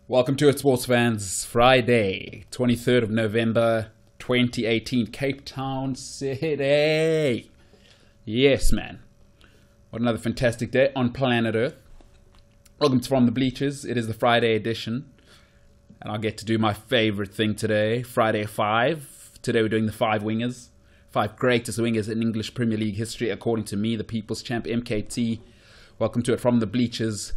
Welcome to it, sports fans. Friday, 23rd of November, 2018, Cape Town City. Yes, man. What another fantastic day on planet Earth. Welcome to From the Bleachers. It is the Friday edition. And I'll get to do my favorite thing today, FridayFive. Today we're doing the five wingers. Five greatest wingers in English Premier League history, according to me, the People's Champ, MKT. Welcome to it From the Bleachers.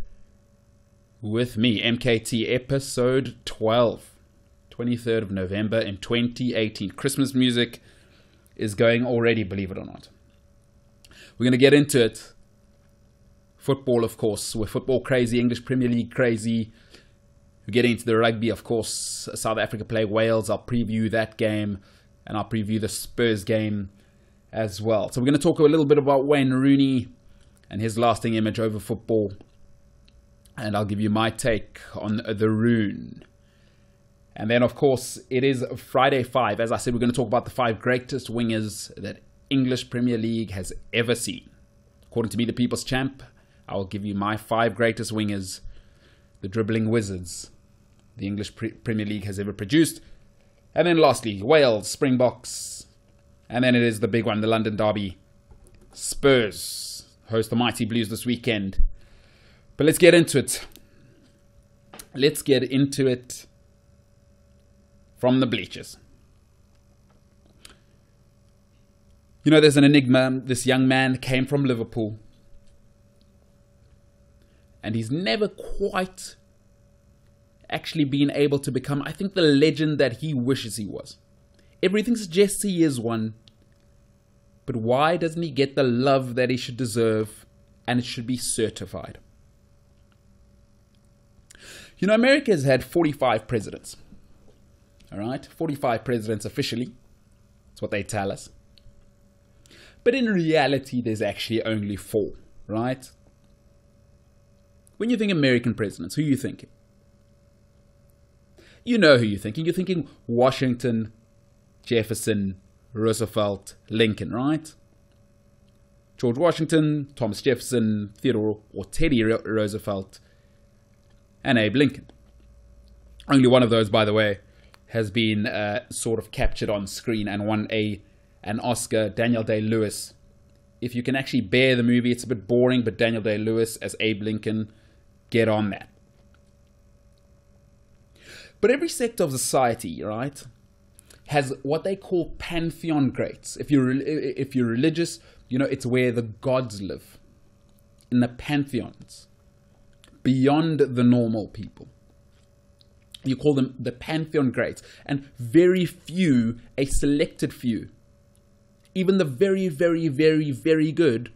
With me, MKT, episode 12, 23rd of November in 2018. Christmas music is going already, believe it or not. We're going to get into it. Football, of course. We're football crazy, English Premier League crazy. We're getting into the rugby, of course. South Africa play Wales. I'll preview that game, and I'll preview the Spurs game as well. So we're going to talk a little bit about Wayne Rooney and his lasting image over football. And I'll give you my take on the Rune. And then, of course, it is FridayFive. As I said, we're going to talk about the five greatest wingers that English Premier League has ever seen. According to me, the People's Champ, I will give you my five greatest wingers, the dribbling wizards the English Premier League has ever produced. And then lastly, Wales, Springboks. And then it is the big one, the London Derby. Spurs host the mighty Blues this weekend. But let's get into it. Let's get into it from the Bleachers. You know, there's an enigma. This young man came from Liverpool. And he's never quite actually been able to become, I think, the legend that he wishes he was. Everything suggests he is one. But why doesn't he get the love that he should deserve? And it should be certified. You know, America has had 45 presidents. All right? 45 presidents officially. That's what they tell us. But in reality, there's actually only 4, right? When you think American presidents, who are you thinking? You know who you're thinking. You're thinking Washington, Jefferson, Roosevelt, Lincoln, right? George Washington, Thomas Jefferson, Theodore or Teddy Roosevelt, and Abe Lincoln. Only one of those, by the way, has been sort of captured on screen and won an Oscar, Daniel Day-Lewis. If you can actually bear the movie, it's a bit boring, but Daniel Day-Lewis as Abe Lincoln, get on that. But every sector of society, right, has what they call pantheon greats. If you're religious, you know, it's where the gods live, in the pantheons. Beyond the normal people. You call them the pantheon greats. And very few, a selected few, even the very, very, very, very good,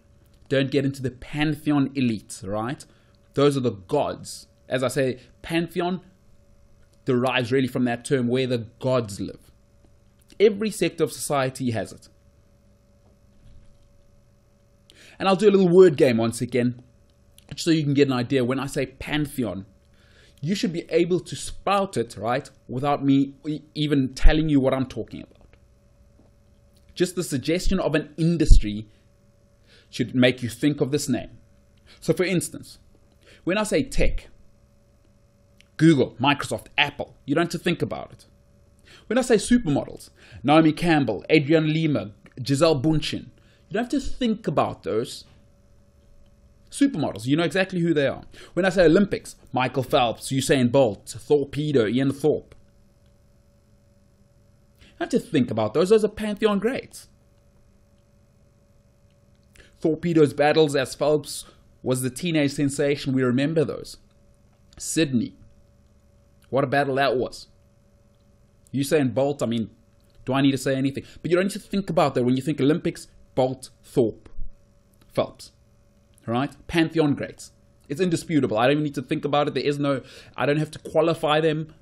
don't get into the pantheon elite, right? Those are the gods. As I say, pantheon derives really from that term, where the gods live. Every sector of society has it. And I'll do a little word game once again, so you can get an idea. When I say pantheon, you should be able to spout it, right, without me even telling you what I'm talking about. Just the suggestion of an industry should make you think of this name. So for instance, when I say tech, Google, Microsoft, Apple, you don't have to think about it. When I say supermodels, Naomi Campbell, Adrienne Lima, Giselle Bundchen, you don't have to think about those. Supermodels, you know exactly who they are. When I say Olympics, Michael Phelps, Usain Bolt, Torpedo, Ian Thorpe. You don't have to think about those. Those are pantheon greats. Torpedo's battles as Phelps was the teenage sensation. We remember those. Sydney. What a battle that was. Usain Bolt, I mean, do I need to say anything? But you don't need to think about that when you think Olympics, Bolt, Thorpe, Phelps. Right? Pantheon greats. It's indisputable. I don't even need to think about it. There is no, I don't have to qualify them.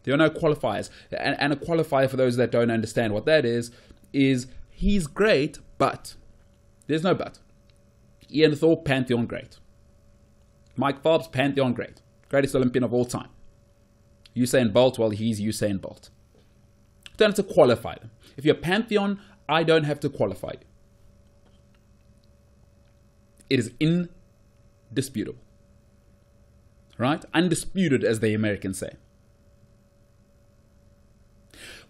There are no qualifiers. And a qualifier, for those that don't understand what that is he's great, but. There's no but. Ian Thorpe, pantheon great. Mike Phelps, pantheon great. Greatest Olympian of all time. Usain Bolt, well, he's Usain Bolt. Don't have to qualify them. If you're pantheon, I don't have to qualify you. It is indisputable. right? Undisputed, as the Americans say.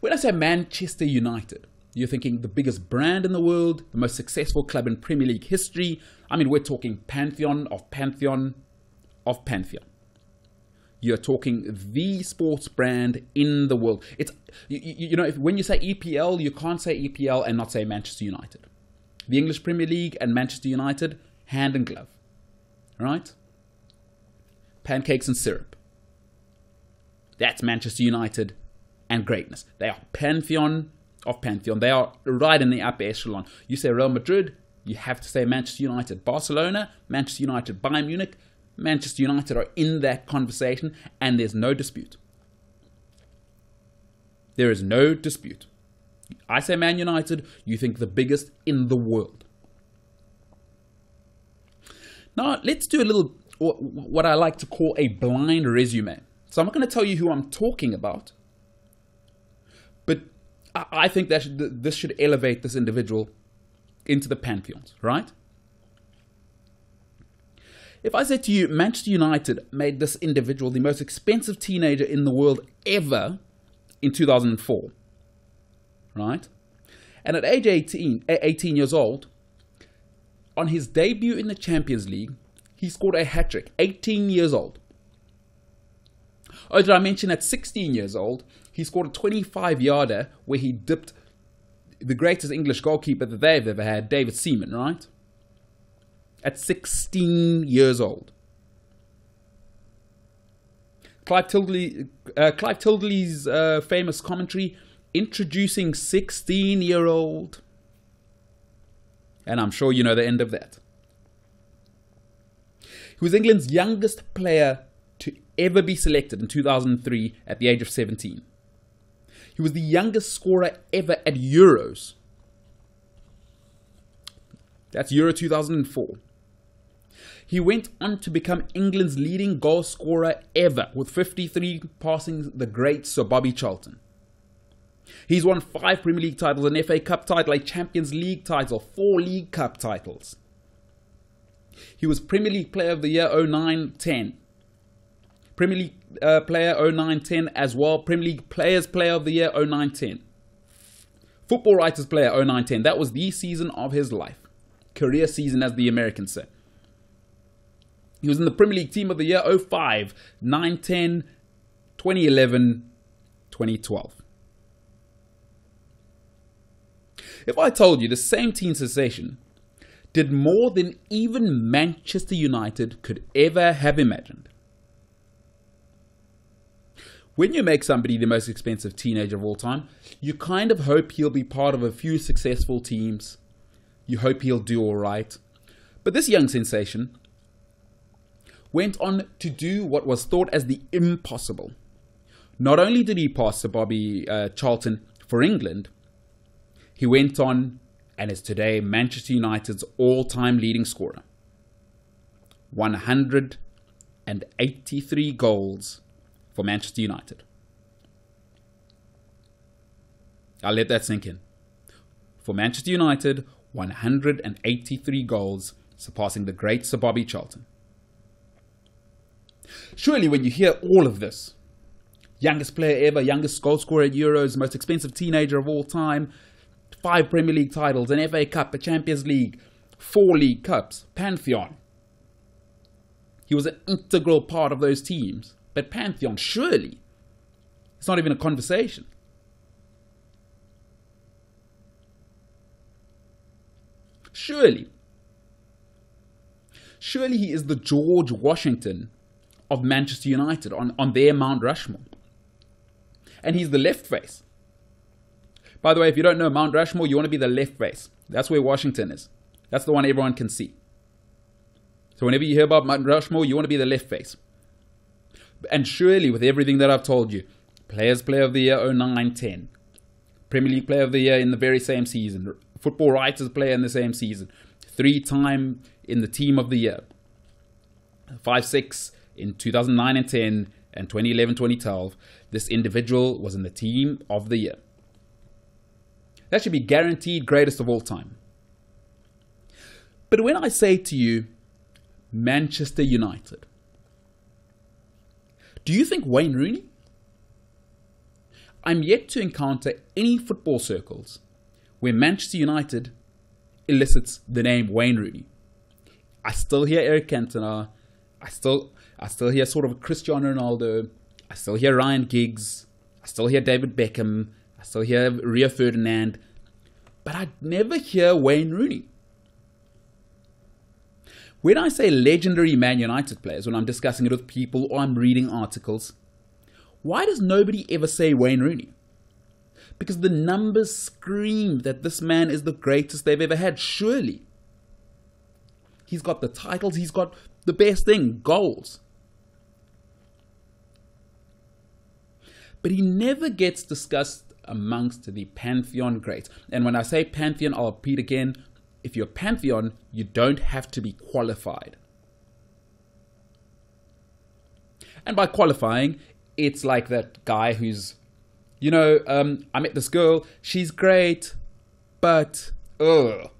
When I say Manchester United, you're thinking the biggest brand in the world, the most successful club in Premier League history. I mean, we're talking pantheon of pantheon of pantheon. You're talking the sports brand in the world. It's when you say EPL, you can't say EPL and not say Manchester United. The English Premier League and Manchester United, hand and glove, right? Pancakes and syrup. That's Manchester United and greatness. They are pantheon of pantheon. They are right in the upper echelon. You say Real Madrid, you have to say Manchester United. Barcelona, Manchester United. Bayern Munich, Manchester United are in that conversation, and there's no dispute. There is no dispute. I say Man United, you think the biggest in the world. Now, let's do a little, what I like to call a blind resume. So I'm not going to tell you who I'm talking about, but I think that this should elevate this individual into the pantheons, right? If I said to you, Manchester United made this individual the most expensive teenager in the world ever in 2004, right? And at age 18 years old, on his debut in the Champions League, he scored a hat-trick, 18 years old. Oh, did I mention at 16 years old, he scored a 25-yarder where he dipped the greatest English goalkeeper that they've ever had, David Seaman, right? At 16 years old. Clive Tildesley's famous commentary, introducing 16-year-old. And I'm sure you know the end of that. He was England's youngest player to ever be selected in 2003 at the age of 17. He was the youngest scorer ever at Euros. That's Euro 2004. He went on to become England's leading goal scorer ever, with 53, passing the great Sir Bobby Charlton. He's won 5 Premier League titles, an FA Cup title, a Champions League title, 4 League Cup titles. He was Premier League Player of the Year 09-10. Premier League Player 09-10 as well. Premier League Players Player of the Year 09-10. Football Writers Player 09-10. That was the season of his life. Career season, as the Americans say. He was in the Premier League Team of the Year 05, 9-10, 2011, 2012. If I told you the same teen sensation did more than even Manchester United could ever have imagined. When you make somebody the most expensive teenager of all time, you kind of hope he'll be part of a few successful teams. You hope he'll do all right. But this young sensation went on to do what was thought as the impossible. Not only did he pass Sir Bobby Charlton for England, he went on and is today Manchester United's all-time leading scorer. 183 goals for Manchester United. I'll let that sink in. For Manchester United, 183 goals, surpassing the great Sir Bobby Charlton. Surely when you hear all of this, youngest player ever, youngest goal scorer at Euros, most expensive teenager of all time, 5 Premier League titles, an FA Cup, a Champions League, 4 League Cups, Pantheon. He was an integral part of those teams. But Pantheon, surely, it's not even a conversation. Surely he is the George Washington of Manchester United on their Mount Rushmore. And he's the left face. By the way, if you don't know Mount Rushmore, you want to be the left face. That's where Washington is. That's the one everyone can see. So whenever you hear about Mount Rushmore, you want to be the left face. And surely, with everything that I've told you, Players Player of the Year 09-10, Premier League Player of the Year in the very same season, Football Writers Player in the same season, 3-time in the Team of the Year, 5-6 in 2009 and 10, and 2011-2012, this individual was in the Team of the Year. That should be guaranteed greatest of all time. But when I say to you, Manchester United, Do you think Wayne Rooney? I'm yet to encounter any football circles where Manchester United elicits the name Wayne Rooney. I still hear Eric Cantona. I still hear sort of Cristiano Ronaldo. I still hear Ryan Giggs. I still hear David Beckham. I still hear Rio Ferdinand. But I never hear Wayne Rooney. When I say legendary Man United players, when I'm discussing it with people or I'm reading articles, why does nobody ever say Wayne Rooney? Because the numbers scream that this man is the greatest they've ever had, surely. He's got the titles, he's got the best thing, goals. But he never gets discussed amongst the Pantheon greats. And when I say Pantheon, I'll repeat again, if you're Pantheon, you don't have to be qualified. And by qualifying, it's like that guy who's, I met this girl, she's great, but, I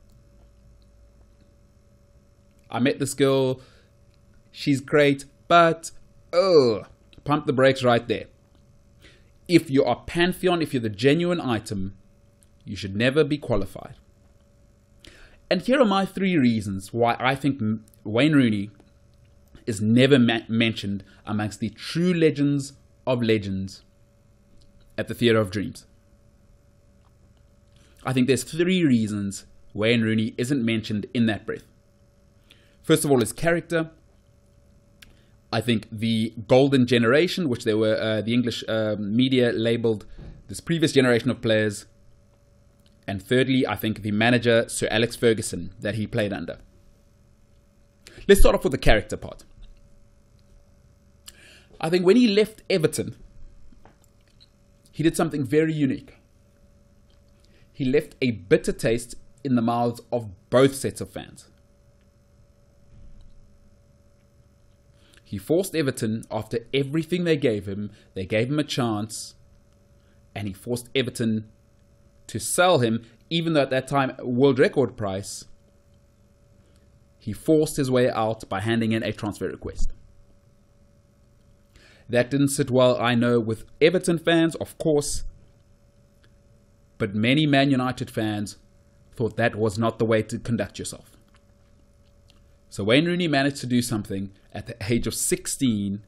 met this girl, she's great, but, pump the brakes right there. If you are Pantheon, if you're the genuine item, you should never be qualified. And here are my 3 reasons why I think Wayne Rooney is never mentioned amongst the true legends of legends at the Theatre of Dreams. I think there's 3 reasons Wayne Rooney isn't mentioned in that breath. First of all, his character. I think the golden generation, which they were the English media labelled this previous generation of players. And thirdly, I think the manager, Sir Alex Ferguson, that he played under. Let's start off with the character part. I think when he left Everton, he did something very unique. He left a bitter taste in the mouths of both sets of fans. He forced Everton, after everything they gave him a chance, and he forced Everton to sell him, even though at that time, world record price. He forced his way out by handing in a transfer request. That didn't sit well, I know, with Everton fans, of course, but many Man United fans thought that was not the way to conduct yourself. So Wayne Rooney managed to do something at the age of 16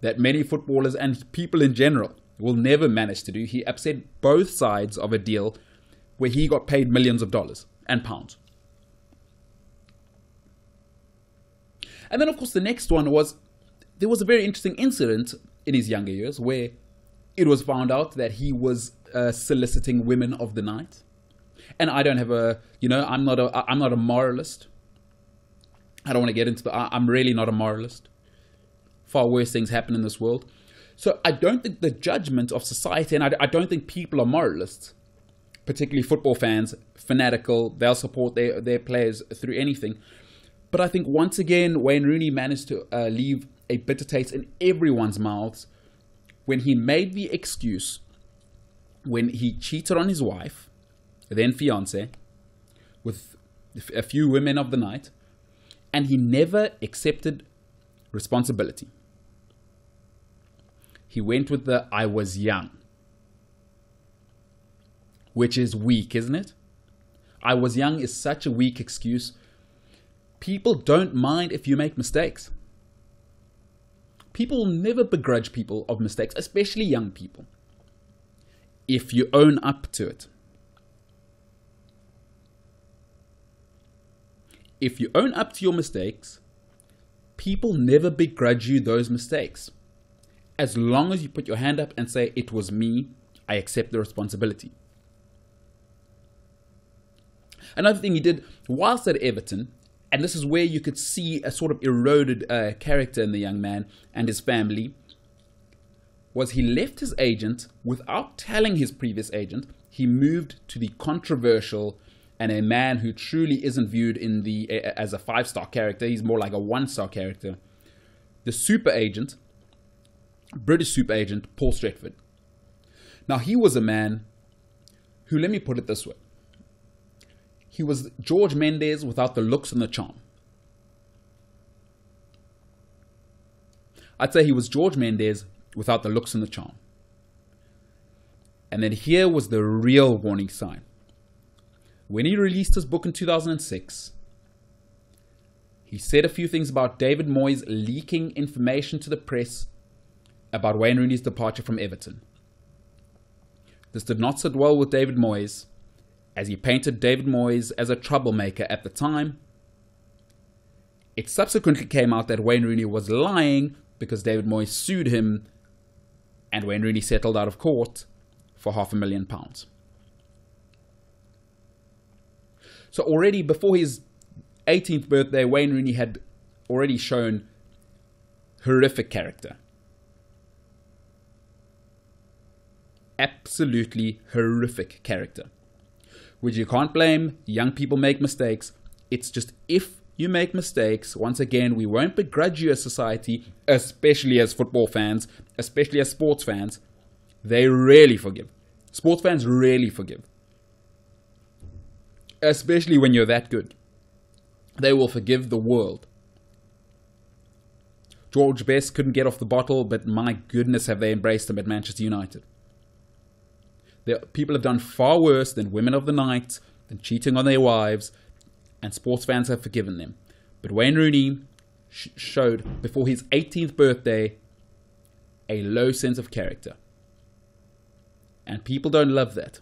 that many footballers and people in general will never manage to do. He upset both sides of a deal where he got paid millions of dollars and pounds. And then, of course, the next one was, there was a very interesting incident in his younger years where it was found out that he was soliciting women of the night. And I don't have I'm not a moralist. I don't want to get into I'm really not a moralist. Far worse things happen in this world. So I don't think the judgment of society, and I don't think people are moralists, particularly football fans, fanatical, they'll support their players through anything. But I think once again, Wayne Rooney managed to leave a bitter taste in everyone's mouths when he made the excuse, when he cheated on his wife, then fiancé, with a few women of the night, and he never accepted responsibility. He went with the "I was young," which is weak, isn't it? "I was young" is such a weak excuse. People don't mind if you make mistakes. People will never begrudge people of mistakes, especially young people, if you own up to it. If you own up to your mistakes, people never begrudge you those mistakes. As long as you put your hand up and say, "It was me, I accept the responsibility." Another thing he did whilst at Everton, and this is where you could see a sort of eroded character in the young man and his family, was he left his agent without telling his previous agent. He moved to the controversial and a man who truly isn't viewed as a 5-star character. He's more like a 1-star character. The super agent, British super agent, Paul Stretford. Now, he was a man who, let me put it this way, he was George Mendes without the looks and the charm. I'd say he was George Mendes without the looks and the charm. And then here was the real warning sign. When he released his book in 2006, he said a few things about David Moyes leaking information to the press about Wayne Rooney's departure from Everton. This did not sit well with David Moyes, as he painted David Moyes as a troublemaker at the time. It subsequently came out that Wayne Rooney was lying because David Moyes sued him and Wayne Rooney settled out of court for £500,000. So already before his 18th birthday, Wayne Rooney had already shown horrific character. Absolutely horrific character. Which you can't blame. Young people make mistakes. It's just if you make mistakes, once again, we won't begrudge you as society, especially as football fans, especially as sports fans. They rarely forgive. Sports fans rarely forgive. Especially when you're that good. They will forgive the world. George Best couldn't get off the bottle, but my goodness have they embraced him at Manchester United. People have done far worse than women of the night, than cheating on their wives, and sports fans have forgiven them. But Wayne Rooney showed, before his 18th birthday, a low sense of character. And people don't love that.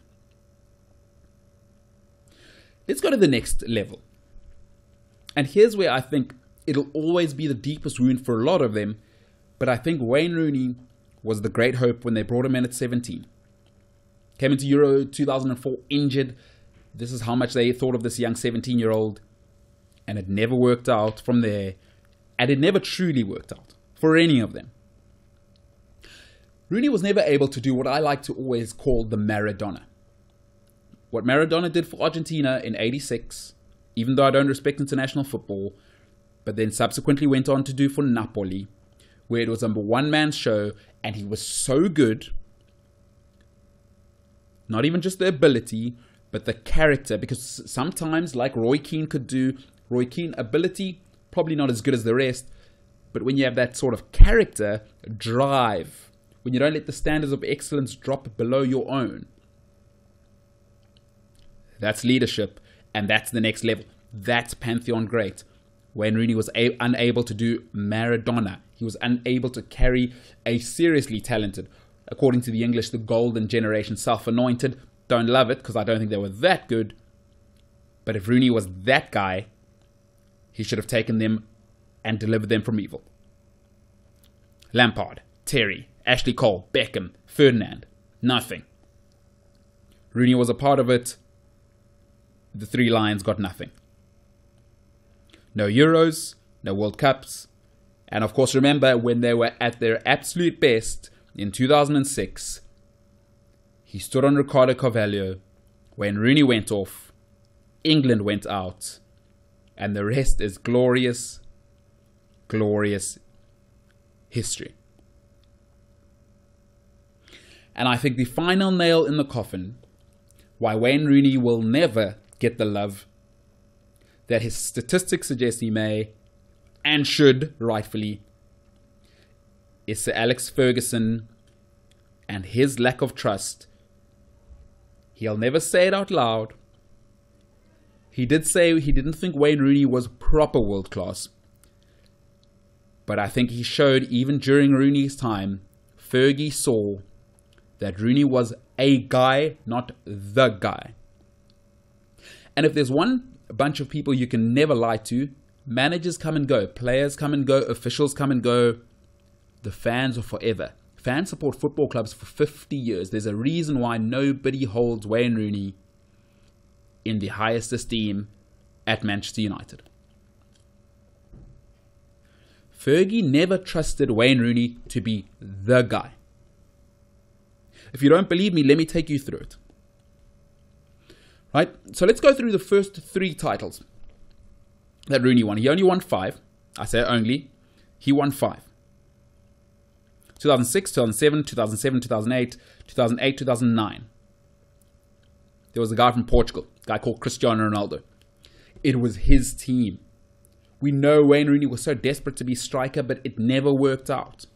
Let's go to the next level. And here's where I think it'll always be the deepest wound for a lot of them, but I think Wayne Rooney was the great hope when they brought him in at 17. Came into Euro 2004 injured. This is how much they thought of this young 17-year-old. And it never worked out from there. And it never truly worked out for any of them. Rooney was never able to do what I like to always call the Maradona. What Maradona did for Argentina in '86, even though I don't respect international football, but then subsequently went on to do for Napoli, where it was a one-man show, and he was so good. Not even just the ability, but the character. Because sometimes, like Roy Keane could do, Roy Keane ability, probably not as good as the rest. But when you have that sort of character, drive, when you don't let the standards of excellence drop below your own, that's leadership, and that's the next level. That's Pantheon great. Wayne Rooney was unable to do Maradona. He was unable to carry a seriously talented, according to the English, the golden generation, self-anointed. Don't love it because I don't think they were that good. But if Rooney was that guy, he should have taken them and delivered them from evil. Lampard, Terry, Ashley Cole, Beckham, Ferdinand, nothing. Rooney was a part of it. The Three Lions got nothing. No Euros, no World Cups. And of course, remember when they were at their absolute best in 2006, he stood on Ricardo Carvalho. When Rooney went off, England went out. And the rest is glorious, glorious history. And I think the final nail in the coffin, why Wayne Rooney will never get the love that his statistics suggest he may and should rightfully, is Sir Alex Ferguson and his lack of trust. He'll never say it out loud. He did say he didn't think Wayne Rooney was proper world class. But I think he showed, even during Rooney's time, Fergie saw that Rooney was a guy, not the guy. And if there's one bunch of people you can never lie to, managers come and go, players come and go, officials come and go, the fans are forever. Fans support football clubs for 50 years. There's a reason why nobody holds Wayne Rooney in the highest esteem at Manchester United. Fergie never trusted Wayne Rooney to be the guy. If you don't believe me, let me take you through it. Right? So let's go through the first 3 titles that Rooney won. He only won 5. I say only. He won 5. 2006, 2007, 2007, 2008, 2008, 2009. There was a guy from Portugal, a guy called Cristiano Ronaldo. It was his team. We know Wayne Rooney was so desperate to be striker, but it never worked out.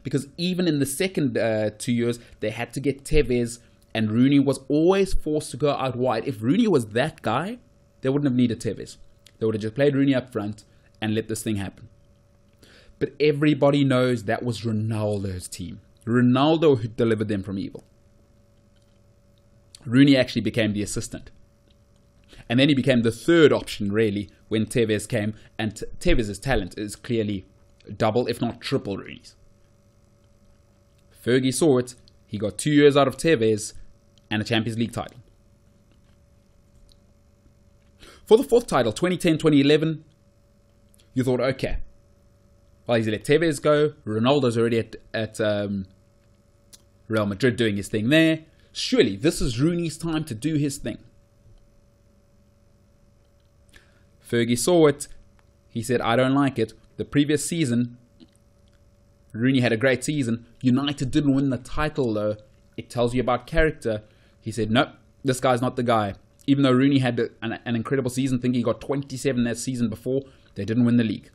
Because even in the second 2 years, they had to get Tevez, and Rooney was always forced to go out wide. If Rooney was that guy, they wouldn't have needed Tevez. They would have just played Rooney up front and let this thing happen. But everybody knows that was Ronaldo's team. Ronaldo who delivered them from evil. Rooney actually became the assistant. And then he became the third option, really, when Tevez came. And Tevez's talent is clearly double, if not triple Rooney's. Fergie saw it. He got 2 years out of Tevez and a Champions League title. For the fourth title, 2010-2011, you thought, okay, well, he's let Tevez go. Ronaldo's already at Real Madrid doing his thing there. Surely, this is Rooney's time to do his thing. Fergie saw it. He said, I don't like it. The previous season, Rooney had a great season. United didn't win the title, though. It tells you about character. He said, nope, this guy's not the guy. Even though Rooney had an incredible season, I think he got 27 that season before, they didn't win the league.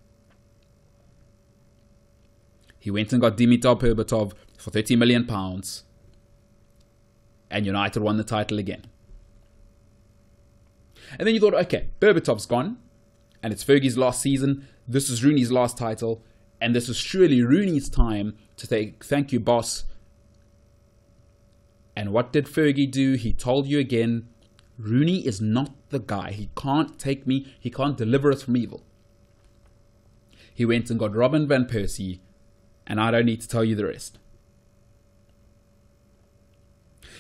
He went and got Dimitar Berbatov for £30 million. And United won the title again. And then you thought, okay, Berbatov's gone. And it's Fergie's last season. This is Rooney's last title. And this is surely Rooney's time to say, thank you, boss. And what did Fergie do? He told you again, Rooney is not the guy. He can't take me. He can't deliver us from evil. He went and got Robin van Persie. And I don't need to tell you the rest.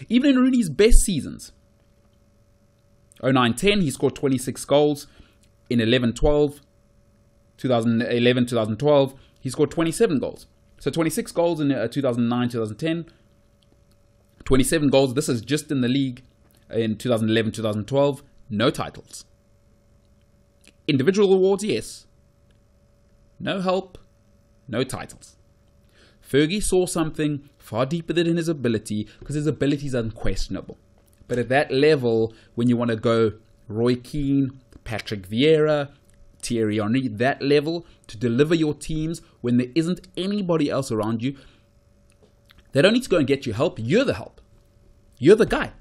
Even in Rooney's best seasons, 09-10, he scored 26 goals. In 11-12, 2011-2012, he scored 27 goals. So 26 goals in 2009-2010, 27 goals. This is just in the league in 2011-2012. No titles. Individual awards, yes. No help, no titles. Fergie saw something far deeper than his ability, because his ability is unquestionable. But at that level, when you want to go Roy Keane, Patrick Vieira, Thierry Henry, that level, to deliver your teams when there isn't anybody else around you, they don't need to go and get you help. You're the help. You're the guy.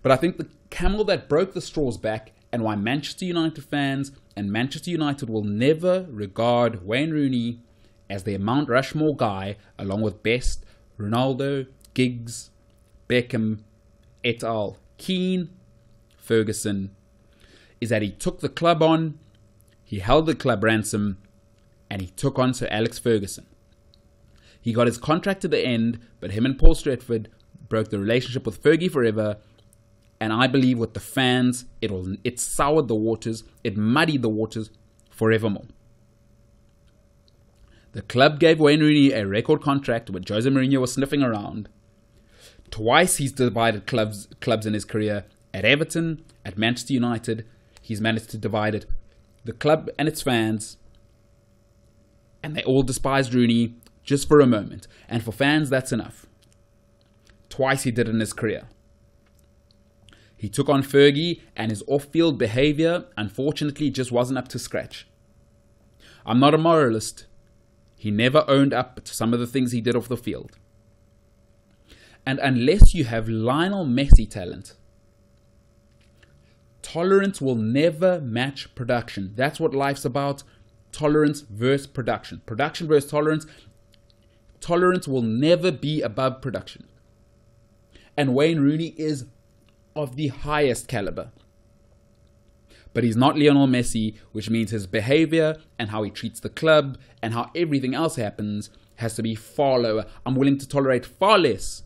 But I think the camel that broke the straw's back, and why Manchester United fans and Manchester United will never regard Wayne Rooney as their Mount Rushmore guy, along with Best, Ronaldo, Giggs, Beckham, et al., Keane, Ferguson, is that he took the club on, he held the club ransom, and he took on Sir Alex Ferguson. He got his contract to the end, but him and Paul Stretford broke the relationship with Fergie forever. And I believe with the fans, it soured the waters, it muddied the waters forevermore. The club gave Wayne Rooney a record contract when Jose Mourinho was sniffing around. Twice he's divided clubs in his career. At Everton, at Manchester United, he's managed to divide it. The club and its fans, and they all despised Rooney just for a moment. And for fans, that's enough. Twice he did in his career. He took on Fergie, and his off-field behavior, unfortunately, just wasn't up to scratch. I'm not a moralist. He never owned up to some of the things he did off the field. And unless you have Lionel Messi talent, tolerance will never match production. That's what life's about. Tolerance versus production. Production versus tolerance. Tolerance will never be above production. And Wayne Rooney is of the highest caliber. But he's not Lionel Messi, which means his behavior and how he treats the club and how everything else happens has to be far lower. I'm willing to tolerate far less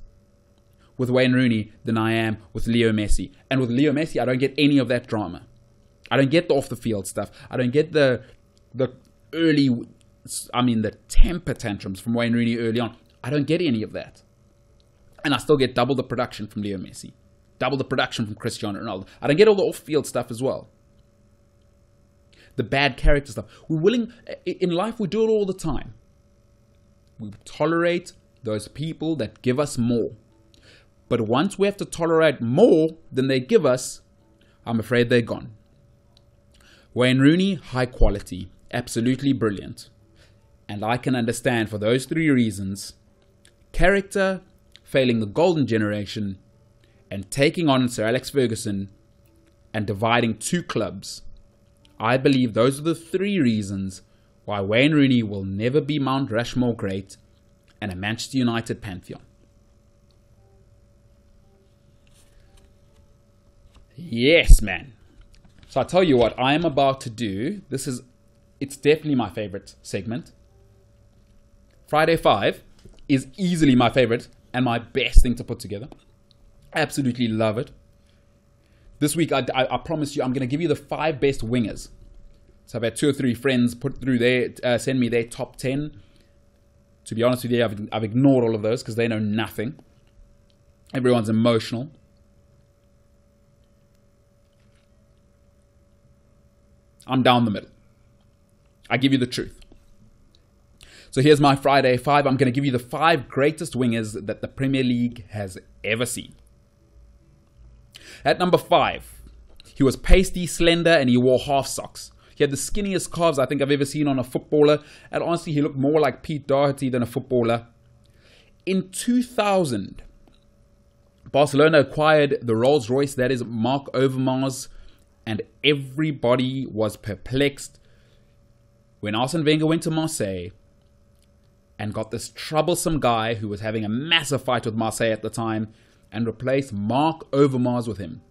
with Wayne Rooney than I am with Leo Messi. And with Leo Messi, I don't get any of that drama. I don't get the off-the-field stuff. I don't get the temper tantrums from Wayne Rooney early on. I don't get any of that. And I still get double the production from Leo Messi. Double the production from Cristiano Ronaldo. I don't get all the off-field stuff as well. The bad character stuff. We're willing, in life we do it all the time. We tolerate those people that give us more. But once we have to tolerate more than they give us, I'm afraid they're gone. Wayne Rooney, high quality, absolutely brilliant. And I can understand for those three reasons: character, failing the golden generation, and taking on Sir Alex Ferguson and dividing two clubs. I believe those are the three reasons why Wayne Rooney will never be Mount Rushmore great and a Manchester United pantheon. Yes, man. So I tell you what I am about to do. It's definitely my favorite segment. FridayFive is easily my favorite and my best thing to put together. Absolutely love it. This week, I promise you, I'm going to give you the 5 best wingers. So I've had 2 or 3 friends send me their top 10. To be honest with you, I've ignored all of those because they know nothing. Everyone's emotional. I'm down the middle. I give you the truth. So here's my FridayFive. I'm going to give you the 5 greatest wingers that the Premier League has ever seen. At number 5, he was pasty, slender, and he wore half socks. He had the skinniest calves I think I've ever seen on a footballer. And honestly, he looked more like Pete Doherty than a footballer. In 2000, Barcelona acquired the Rolls Royce, that is Mark Overmars, and everybody was perplexed when Arsene Wenger went to Marseille and got this troublesome guy who was having a massive fight with Marseille at the time and replaced Mark Overmars with him.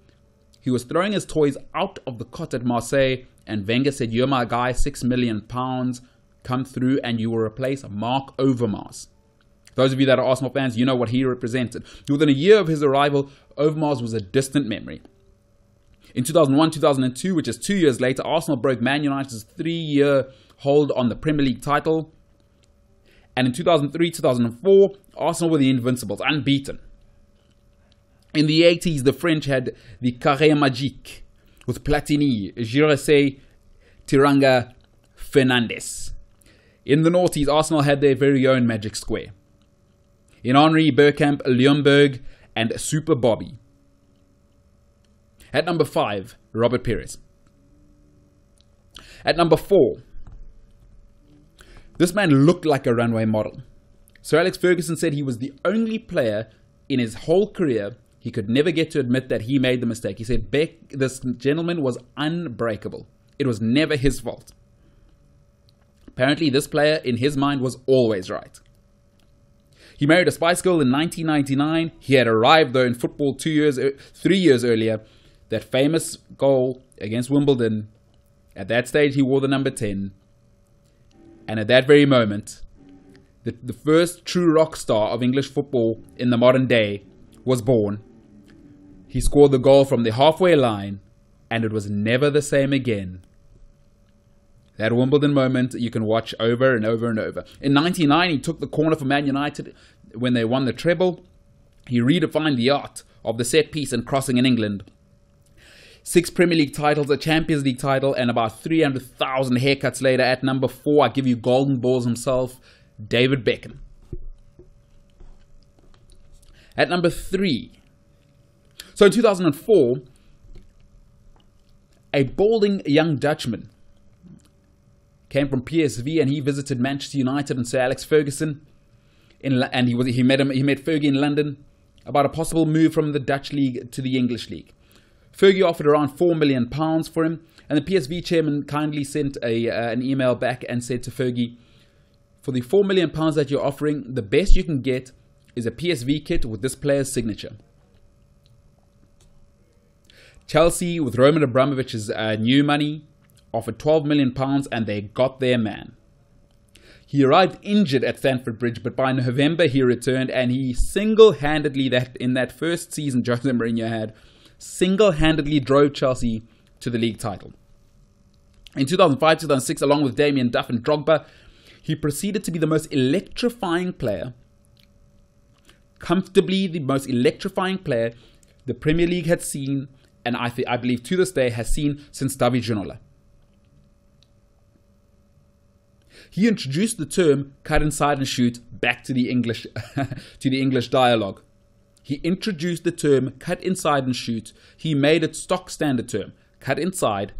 He was throwing his toys out of the cot at Marseille, and Wenger said, "You're my guy, £6 million, come through and you will replace Mark Overmars." Those of you that are Arsenal fans, you know what he represented. Within a year of his arrival, Overmars was a distant memory. In 2001-2002, which is 2 years later, Arsenal broke Man United's 3-year hold on the Premier League title. And in 2003-2004, Arsenal were the Invincibles, unbeaten. In the 80s, the French had the Carré Magique with Platini, Girasset, Tiranga, Fernandes. In the noughties, Arsenal had their very own Magic Square. In Henri, Bergkamp, Ljungberg, and Super Bobby. At number 5, Robert Pires. At number 4, this man looked like a runway model. Sir Alex Ferguson said he was the only player in his whole career he could never get to admit that he made the mistake. He said this gentleman was unbreakable. It was never his fault. Apparently, this player, in his mind, was always right. He married a Spice Girl in 1999. He had arrived, though, in football 3 years earlier. That famous goal against Wimbledon, at that stage, he wore the number 10. And at that very moment, the first true rock star of English football in the modern day was born. He scored the goal from the halfway line, and it was never the same again. That Wimbledon moment you can watch over and over and over. In 1999, he took the corner for Man United when they won the treble. He redefined the art of the set piece and crossing in England. 6 Premier League titles, a Champions League title, and about 300,000 haircuts later, at number 4, I give you golden balls himself, David Beckham. At number 3, so in 2004, a balding young Dutchman came from PSV and he visited Manchester United and Sir Alex Ferguson, and he met Fergie in London about a possible move from the Dutch league to the English league. Fergie offered around £4 million for him, and the PSV chairman kindly sent an email back and said to Fergie, "For the £4 million that you're offering, the best you can get is a PSV kit with this player's signature." Chelsea, with Roman Abramovich's new money, offered £12 million, and they got their man. He arrived injured at Stamford Bridge, but by November he returned, and he single-handedly, in that first season Jose Mourinho had, single-handedly drove Chelsea to the league title. In 2005-2006, along with Damien Duff and Drogba, he proceeded to be the most electrifying player, comfortably the most electrifying player the Premier League had seen, and I believe to this day has seen since David Ginola. He introduced the term cut inside and shoot back to the English dialogue. He introduced the term cut inside and shoot. He made it stock standard term, cut inside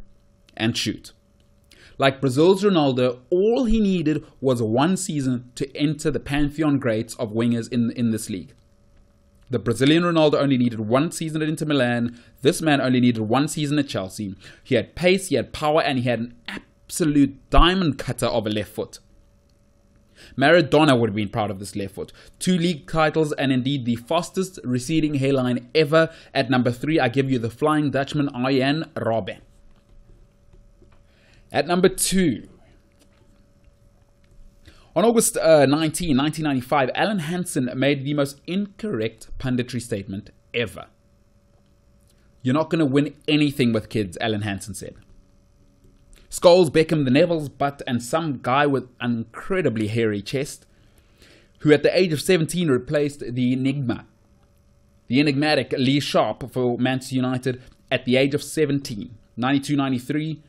and shoot. Like Brazil's Ronaldo, all he needed was one season to enter the pantheon greats of wingers in this league. The Brazilian Ronaldo only needed one season at Inter Milan. This man only needed one season at Chelsea. He had pace, he had power, and he had an absolute diamond cutter of a left foot. Maradona would have been proud of this left foot. 2 league titles and indeed the fastest receding hairline ever. At number 3, I give you the Flying Dutchman, Arjen Robben. At number 2, on August 19, 1995, Alan Hansen made the most incorrect punditry statement ever. "You're not going to win anything with kids," Alan Hansen said. Scholes, Beckham, the Neville's butt, and some guy with an incredibly hairy chest, who at the age of 17 replaced the enigmatic Lee Sharp for Manchester United at the age of 17, 92-93,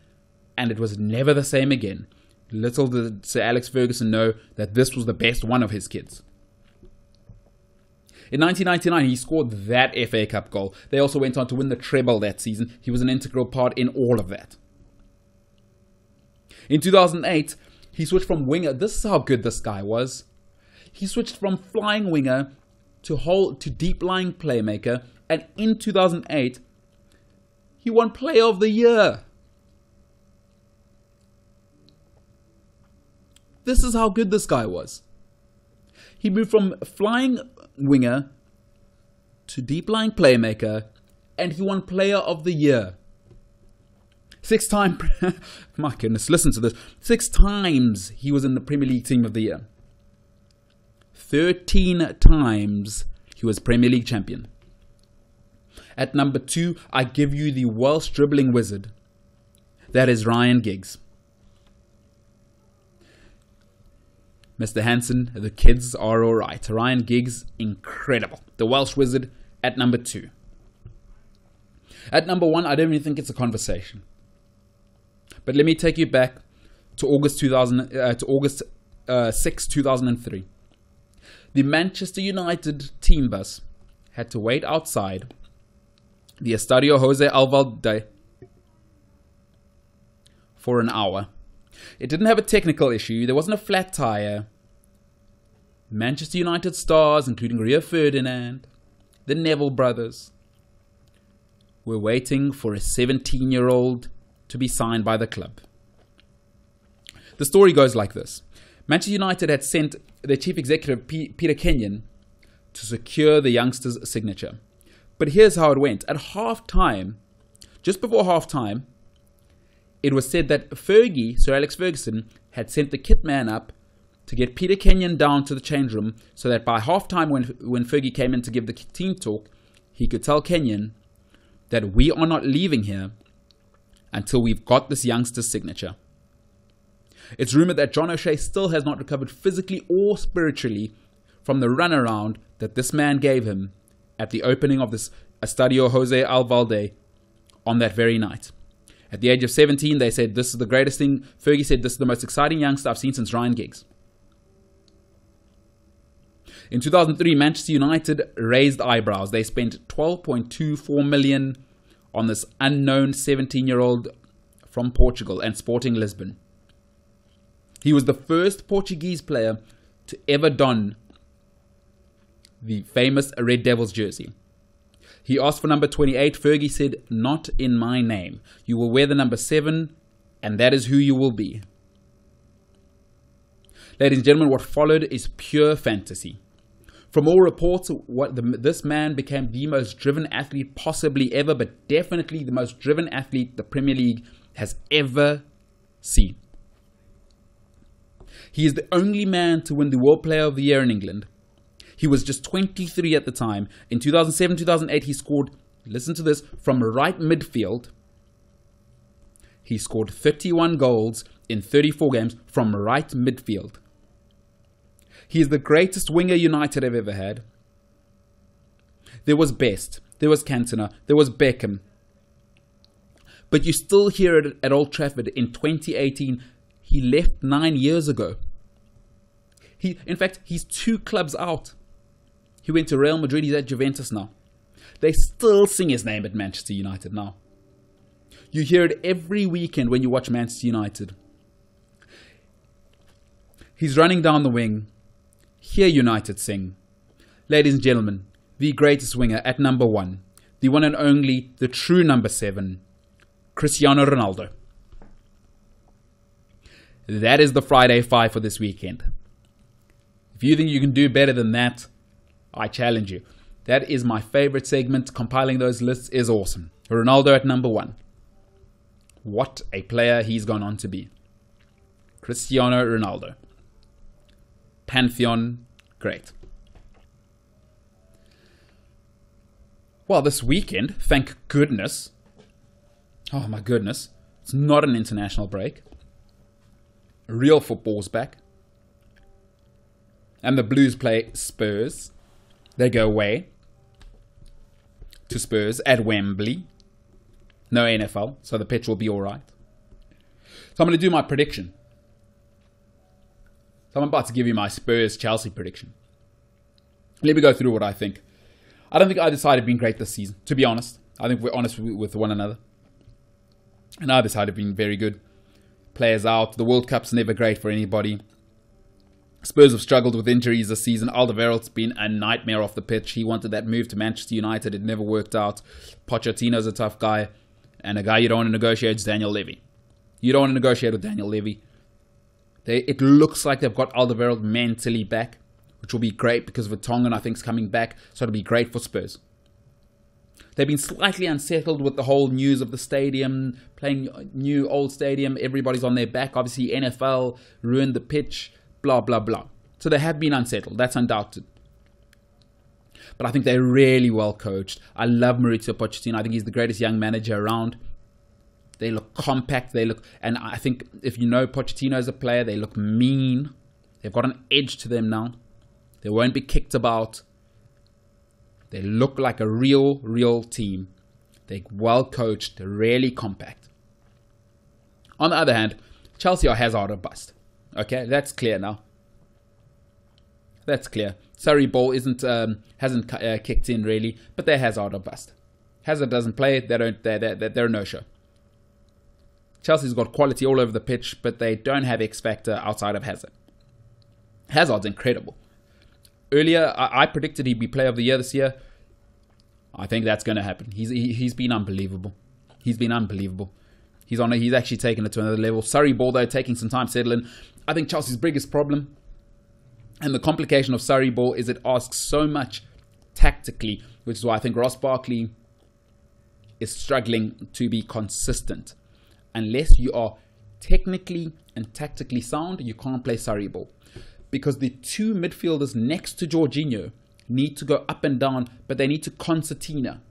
and it was never the same again. Little did Sir Alex Ferguson know that this was the best one of his kids. In 1999, he scored that FA Cup goal. They also went on to win the treble that season. He was an integral part in all of that. In 2008, he switched from winger. This is how good this guy was. He switched from flying winger to deep-lying playmaker. And in 2008, he won Player of the Year. This is how good this guy was. He moved from flying winger to deep-lying playmaker, and he won Player of the Year. 6 times, my goodness, listen to this. 6 times he was in the Premier League Team of the Year. 13 times he was Premier League champion. At number 2, I give you the Welsh dribbling wizard. That is Ryan Giggs. Mr. Hansen, the kids are alright. Ryan Giggs, incredible. The Welsh wizard at number 2. At number 1, I don't even think it's a conversation. But let me take you back to August 6, 2003. The Manchester United team bus had to wait outside the Estadio Jose Alvalde for an hour. It didn't have a technical issue. There wasn't a flat tire. Manchester United stars, including Rio Ferdinand, the Neville brothers, were waiting for a 17-year-old to be signed by the club. The story goes like this. Manchester United had sent their chief executive, Peter Kenyon, to secure the youngster's signature. But here's how it went. At half-time, just before half-time, it was said that Fergie, Sir Alex Ferguson, had sent the kit man up to get Peter Kenyon down to the change room so that by half-time when Fergie came in to give the team talk, he could tell Kenyon that we are not leaving here until we've got this youngster's signature. It's rumored that John O'Shea still has not recovered physically or spiritually from the runaround that this man gave him at the opening of this Estadio Jose Alvalde on that very night. At the age of 17, they said, this is the greatest thing. Fergie said, this is the most exciting youngster I've seen since Ryan Giggs. In 2003, Manchester United raised eyebrows. They spent 12.24 million on this unknown 17-year-old from Portugal and Sporting Lisbon. He was the first Portuguese player to ever don the famous Red Devils jersey. He asked for number 28. Fergie said, not in my name. You will wear the number 7, and that is who you will be. Ladies and gentlemen, what followed is pure fantasy. From all reports, this man became the most driven athlete possibly ever, but definitely the most driven athlete the Premier League has ever seen. He is the only man to win the World Player of the Year in England. He was just 23 at the time. In 2007-2008, he scored, listen to this, from right midfield. He scored 31 goals in 34 games from right midfield. He is the greatest winger United have ever had. There was Best, there was Cantona, there was Beckham. But you still hear it at Old Trafford in 2018. He left 9 years ago. In fact, he's 2 clubs out. He went to Real Madrid. He's at Juventus now. They still sing his name at Manchester United now. You hear it every weekend when you watch Manchester United. He's running down the wing. Hear United sing. Ladies and gentlemen, the greatest winger at number 1, the one and only, the true number 7, Cristiano Ronaldo. That is the Friday Five for this weekend. If you think you can do better than that, I challenge you. That is my favorite segment. Compiling those lists is awesome. Ronaldo at number 1. What a player he's gone on to be. Cristiano Ronaldo. Pantheon, great. Well, this weekend, thank goodness. Oh my goodness. It's not an international break. Real football's back. And the Blues play Spurs. They go away to Spurs at Wembley. No NFL, so the pitch will be alright. So I'm going to do my prediction. So I'm about to give you my Spurs-Chelsea prediction. Let me go through what I think. I don't think either side have been great this season, to be honest. I think we're honest with one another. And either side have been very good. Players out. The World Cup's never great for anybody. Spurs have struggled with injuries this season. Alderweireld's been a nightmare off the pitch. He wanted that move to Manchester United. It never worked out. Pochettino's a tough guy. And a guy you don't want to negotiate is Daniel Levy. You don't want to negotiate with Daniel Levy. It looks like they've got Alderweireld mentally back, which will be great because Vertonghen, I think, is coming back. So it'll be great for Spurs. They've been slightly unsettled with the whole news of the stadium, playing new old stadium. Everybody's on their back. Obviously, NFL ruined the pitch, blah, blah, blah. So they have been unsettled. That's undoubted. But I think they're really well coached. I love Mauricio Pochettino. I think he's the greatest young manager around. They look compact. And I think if you know Pochettino as a player, they look mean. They've got an edge to them now. They won't be kicked about. They look like a real team. They're well coached. They're really compact. On the other hand, Chelsea are Hazard or bust. Okay, that's clear now. That's clear. Surrey ball hasn't kicked in really, but they're Hazard or bust. Hazard doesn't play. They're a no-show. Chelsea's got quality all over the pitch, but they don't have X factor outside of Hazard. Hazard's incredible. Earlier, I predicted he'd be Player of the Year this year. I think that's going to happen. He's been unbelievable. He's been unbelievable. He's actually taken it to another level. Surrey ball though, taking some time to settle in. I think Chelsea's biggest problem, and the complication of Surrey ball, is it asks so much tactically, which is why I think Ross Barkley is struggling to be consistent. Unless you are technically and tactically sound, you can't play Surrey ball. Because the two midfielders next to Jorginho need to go up and down, but they need to concertina.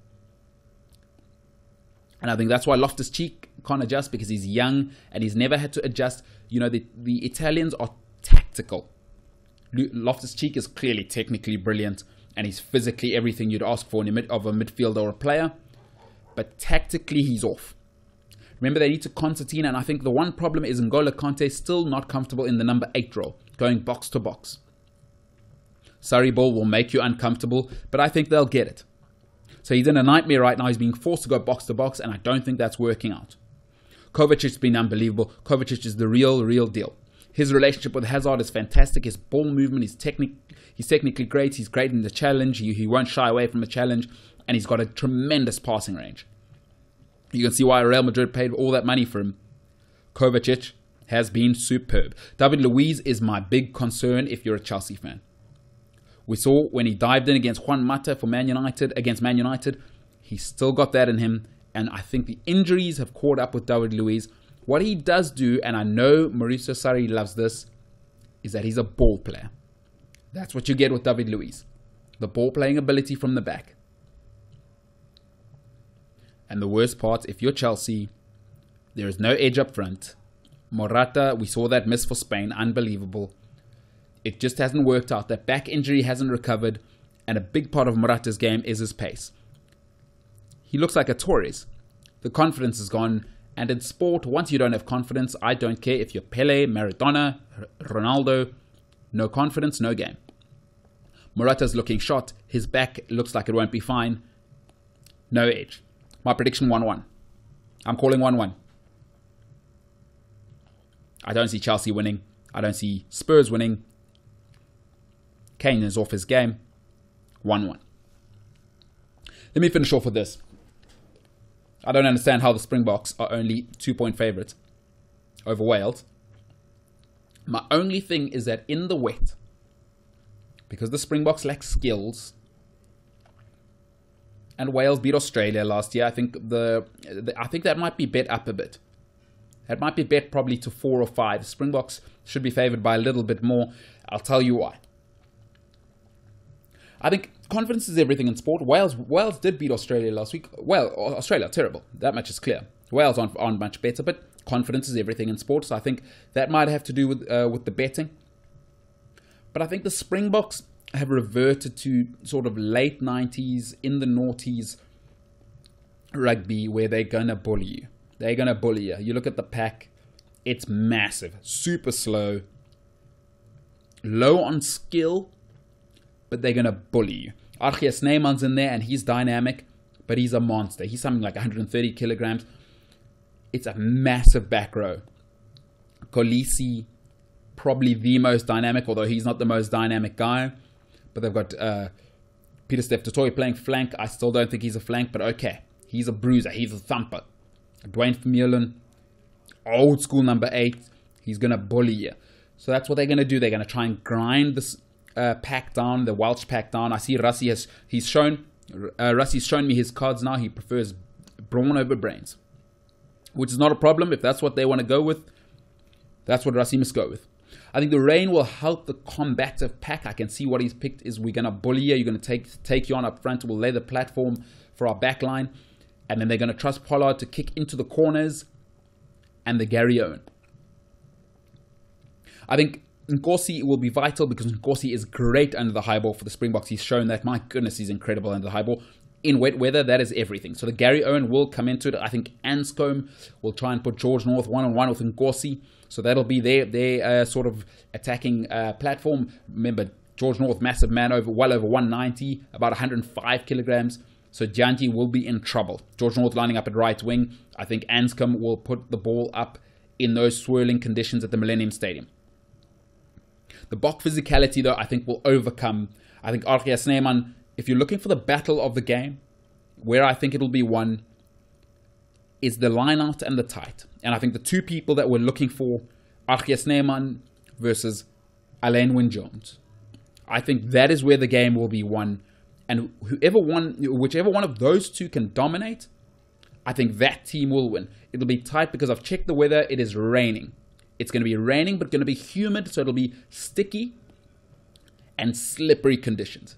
And I think that's why Loftus-Cheek can't adjust, because he's young and he's never had to adjust. You know, the Italians are tactical. Loftus-Cheek is clearly technically brilliant and he's physically everything you'd ask for of a midfielder or a player. But tactically, he's off. Remember, they need to concertina, and I think the one problem is N'Golo Kante still not comfortable in the number 8 role, going box to box. Surrey ball will make you uncomfortable, but I think they'll get it. So he's in a nightmare right now. He's being forced to go box to box, and I don't think that's working out. Kovacic's been unbelievable. Kovacic is the real deal. His relationship with Hazard is fantastic. His ball movement, he's technically great. He's great in the challenge. He won't shy away from the challenge, and he's got a tremendous passing range. You can see why Real Madrid paid all that money for him. Kovacic has been superb. David Luiz is my big concern if you're a Chelsea fan. We saw when he dived in against Juan Mata for Man United, he's still got that in him. And I think the injuries have caught up with David Luiz. What he does do, and I know Mauricio Sarri loves this, is that he's a ball player. That's what you get with David Luiz. The ball playing ability from the back. And the worst part, if you're Chelsea, there is no edge up front. Morata, we saw that miss for Spain, unbelievable. It just hasn't worked out. That back injury hasn't recovered, and a big part of Morata's game is his pace. He looks like a Torres. The confidence is gone, and in sport, once you don't have confidence, I don't care if you're Pele, Maradona, Ronaldo, no confidence, no game. Morata's looking shot. His back looks like it won't be fine. No edge. My prediction 1-1. I'm calling 1-1. I don't see Chelsea winning. I don't see Spurs winning. Kane is off his game. 1-1. Let me finish off with this. I don't understand how the Springboks are only 2-point favourites over Wales. My only thing is that in the wet, because the Springboks lack skills, and Wales beat Australia last year, I think I think that might be bet up a bit. That might be bet probably to 4 or 5. Springboks should be favoured by a little bit more. I'll tell you why. I think confidence is everything in sport. Wales did beat Australia last week. Well, Australia, terrible. That much is clear. Wales aren't much better, but confidence is everything in sport. So I think that might have to do with the betting. But I think the Springboks have reverted to sort of late 90s, in the noughties rugby where they're going to bully you. They're going to bully you. You look at the pack, it's massive, super slow, low on skill, but they're going to bully you. Archie Snyman's in there and he's dynamic, but he's a monster. He's something like 130 kilograms. It's a massive back row. Kolisi, probably the most dynamic, although he's not the most dynamic guy. But they've got Peter Steph Totoy playing flank. I still don't think he's a flank, but okay. He's a bruiser. He's a thumper. Dwayne Vermeulen, old school number 8. He's going to bully you. So that's what they're going to do. They're going to try and grind this pack down, the Welsh pack down. I see Rusty's shown me his cards now. He prefers brawn over brains, which is not a problem. If that's what they want to go with, that's what Rusty must go with. I think the rain will help the combative pack. I can see what he's picked is we're going to bully you. You're going to take you on up front. We'll lay the platform for our back line. And then they're going to trust Pollard to kick into the corners and the Gary Owen. I think Nkosi will be vital because Nkosi is great under the high ball for the Springboks. He's shown that. My goodness, he's incredible under the high ball. In wet weather, that is everything. So the Gary Owen will come into it. I think Anscombe will try and put George North one-on-one with Nkosi. So that'll be their sort of attacking platform. Remember, George North, massive man, well over 190, about 105 kilograms. So Janji will be in trouble. George North lining up at right wing. I think Anscombe will put the ball up in those swirling conditions at the Millennium Stadium. The Bok physicality, though, I think will overcome. I think Archie Snyman, if you're looking for the battle of the game, where I think it'll be won, is the line out and the tight. And I think the two people that we're looking for, Archie Snyman versus Alain Wynne-Jones. I think that is where the game will be won. And whichever one of those two can dominate, I think that team will win. It'll be tight because I've checked the weather. It is raining. It's going to be raining, but going to be humid, so it'll be sticky and slippery conditions.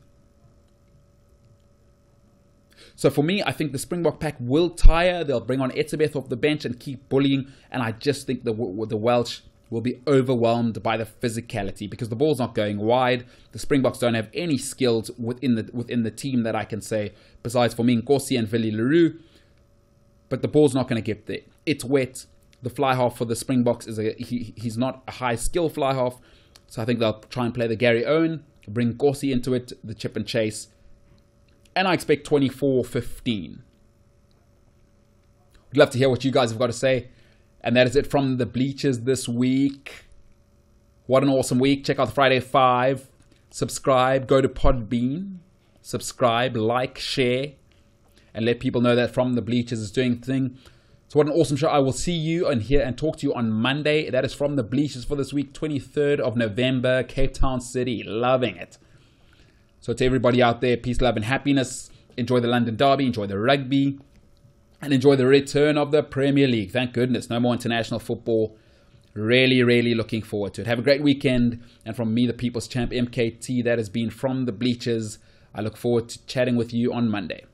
So for me, I think the Springbok pack will tire. They'll bring on Etzebeth off the bench and keep bullying. And I just think the Welsh will be overwhelmed by the physicality because the ball's not going wide. The Springboks don't have any skills within the team that I can say, besides for me, Nkosi and Willie Leroux. But the ball's not going to get there. It's wet. The fly half for the Springboks he's not a high skill fly half. So I think they'll try and play the Gary Owen, bring Nkosi into it, the chip and chase. And I expect 24-15. I'd love to hear what you guys have got to say. And that is it from the Bleachers this week. What an awesome week. Check out the FridayFive. Subscribe. Go to Podbean. Subscribe, like, share. And let people know that From the Bleachers is doing the thing. So what an awesome show. I will see you and hear and talk to you on Monday. That is From the Bleachers for this week. 23rd of November. Cape Town City. Loving it. So to everybody out there, peace, love, and happiness. Enjoy the London Derby. Enjoy the rugby. And enjoy the return of the Premier League. Thank goodness. No more international football. Really, really looking forward to it. Have a great weekend. And from me, the People's Champ, MKT, that has been From the Bleachers. I look forward to chatting with you on Monday.